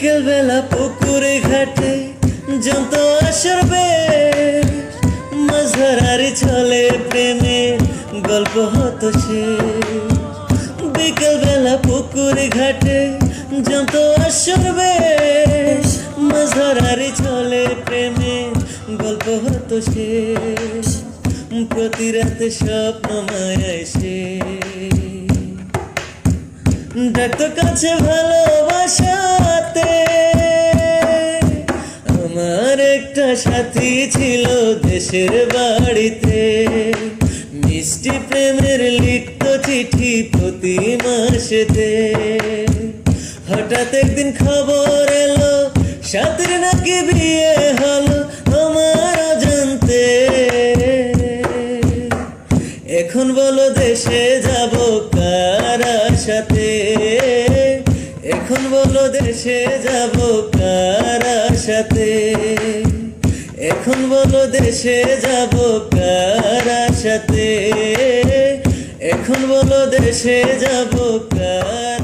বিকেল বেলা পুকুরে ঘাটে জমতো আসর বেশ, মাছ ধরারি ছলে প্রেমে গল্প হতো শেষ। বিকেল বেলা পুকুরে ঘাটে জমতো আসর বেশ, মাছ ধরারি ছলে প্রেমে গল্প হতো শেষ। প্রতি রাতে স্বপ্ন মায়ায় সে ডাক্তার কাছে ভালোবাসাতে। আমার একটা সাথী ছিল দেশের বাড়িতে, মিষ্টি প্রেমের লিখত চিঠি প্রতি মাসেতে। হঠাৎ একদিন খবর এলো সাথীর নাকি বিয়ে হলো আমার অজান্তে। এখন বলো দেশে যাব কার আশাতে, এখন বলো দেশে যাব কার আশাতে, এখন বলো দেশে যাব কার আশাতে, এখন বলো দেশে যাব কার